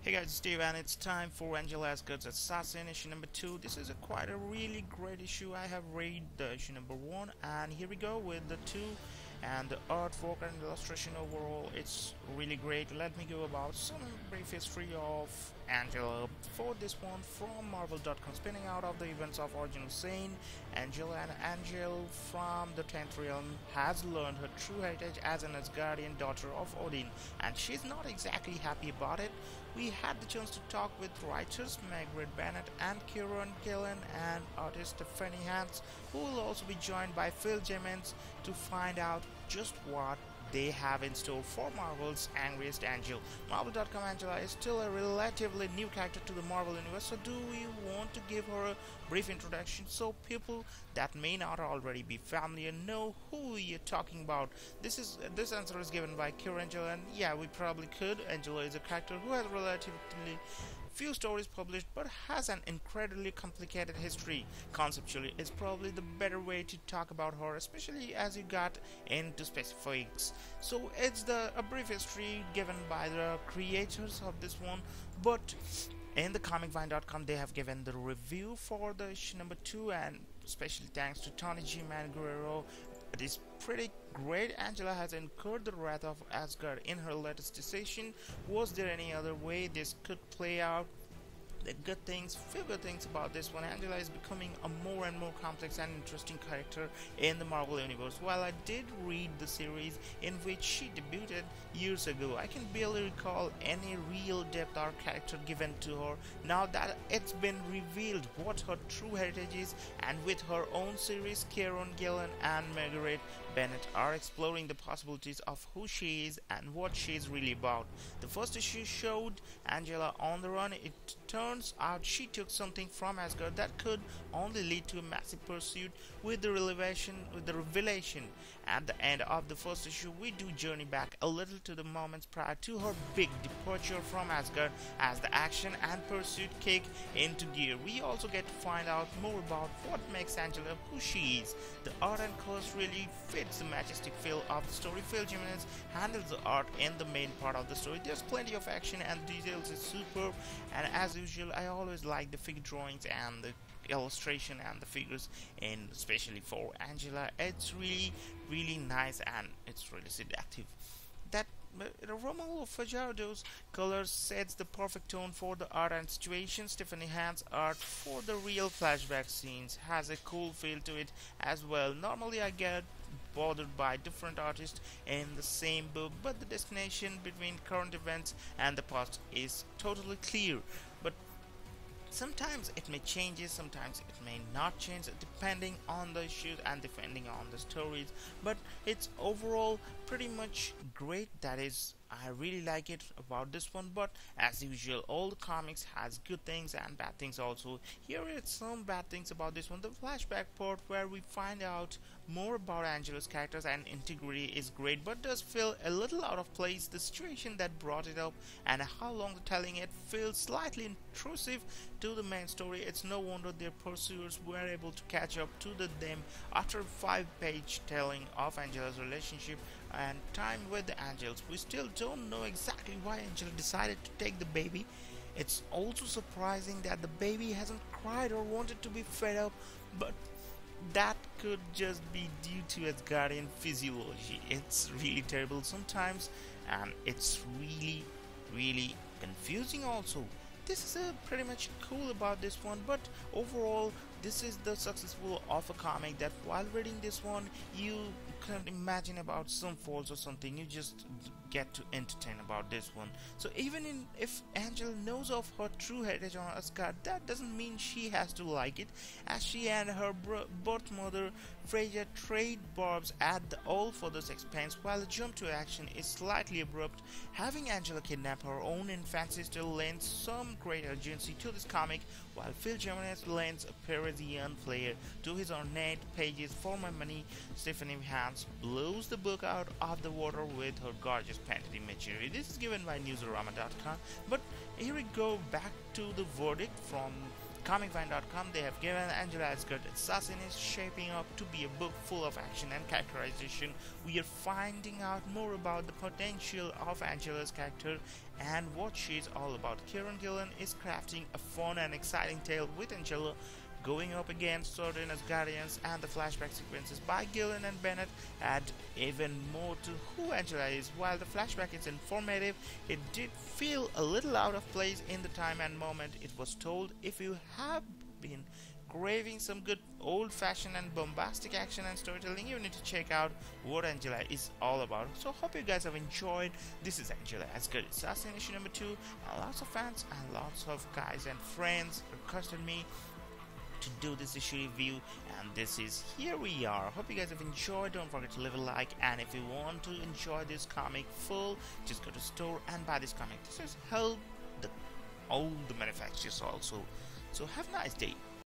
Hey guys, it's Steve, and it's time for ASGARD'S Assassin issue number 2. This is quite a really great issue. I have read the issue number 1, and here we go with the 2. And the artwork and illustration overall, it's really great. Let me go about some brief history of Angela. For this one, from Marvel.com, spinning out of the events of original Sin, Angela, and Angel from the 10th realm has learned her true heritage as an Asgardian daughter of Odin, and she's not exactly happy about it. We had the chance to talk with writers Margaret Bennett and Kieran Gillen and artist Stephanie Hans, who will also be joined by Phil Jimenez to find out just what they have in store for Marvel's Angriest Angel. Marvel.com Angela is still a relatively new character to the Marvel universe, so do we want to give her a brief introduction so people that may not already be familiar know who you're talking about? This answer is given by Kieran Gillen, and yeah, we probably could. Angela is a character who has relatively few stories published but has an incredibly complicated history. Conceptually, it's probably the better way to talk about her, especially as you got into specifics. So it's a brief history given by the creators of this one, but in the comicvine.com they have given the review for the issue number 2, and especially thanks to Tony G. and Guerrero. It is pretty great. Angela has incurred the wrath of Asgard in her latest decision. Was there any other way this could play out? The few good things about this one: Angela is becoming a more and more complex and interesting character in the Marvel universe. While I did read the series in which she debuted years ago, I can barely recall any real depth or character given to her. Now that it's been revealed what her true heritage is, and with her own series, Kieran Gillen and Margaret Bennett are exploring the possibilities of who she is and what she is really about. The first issue showed Angela on the run. It turns out she took something from Asgard that could only lead to a massive pursuit. With the revelation at the end of the first issue, we do journey back a little to the moments prior to her big departure from Asgard as the action and pursuit kick into gear. We also get to find out more about what makes Angela who she is. The art and colors really fits the majestic feel of the story. Phil Jimenez handles the art in the main part of the story. There's plenty of action and details is superb, and as usual I always like the figure drawings and the illustration and the figures, and especially for Angela it's really nice and it's really seductive. That Romulo Fajardo's colors sets the perfect tone for the art and situation. Stephanie Hans' art for the real flashback scenes has a cool feel to it as well. Normally I get bothered by different artists in the same book, but the destination between current events and the past is totally clear. But sometimes it may change, sometimes it may not change, depending on the issues and depending on the stories. But it's overall pretty much great. That is, I really like it about this one. But as usual, all the comics has good things and bad things also. Here are some bad things about this one. The flashback part where we find out more about Angela's characters and integrity is great, but does feel a little out of place. The situation that brought it up and how long the telling it feels slightly intrusive to the main story. It's no wonder their pursuers were able to catch up to them after a 5-page telling of Angela's relationship and time with the angels. We still don't know exactly why Angela decided to take the baby. It's also surprising that the baby hasn't cried or wanted to be fed up, but that could just be due to Asgardian physiology. It's really terrible sometimes, and it's really confusing also. This is pretty much cool about this one, but overall this is the successful of a comic that while reading this one you can't imagine about some faults or something. You just get to entertain about this one. So even if Angela knows of her true heritage on Asgard, that doesn't mean she has to like it, as she and her birth mother Freya trade barbs at the All Father's expense. While the jump to action is slightly abrupt, having Angela kidnap her own infant sister lends some great urgency to this comic, while Phil Jimenez lends a Parisian flair to his ornate pages. For my money, Stephanie Hans blows the book out of the water with her gorgeous painted imagery. This is given by newsarama.com. But here we go back to the verdict from comicvine.com, they have given Angela Asgard's Assassin is shaping up to be a book full of action and characterization. We are finding out more about the potential of Angela's character and what she's all about. Kieran Gillen is crafting a fun and exciting tale with Angela going up against certain Asgardians, and the flashback sequences by Gillen and Bennett add even more to who Angela is. While the flashback is informative, it did feel a little out of place in the time and moment it was told. If you have been craving some good old-fashioned and bombastic action and storytelling, you need to check out what Angela is all about. So hope you guys have enjoyed. This is Angela Asgard's Assassin issue number 2, and lots of fans and lots of guys and friends requested me to do this issue review, and this is here we are. Hope you guys have enjoyed. Don't forget to leave a like, and if you want to enjoy this comic full, just go to store and buy this comic. This has helped all the manufacturers also. So have a nice day.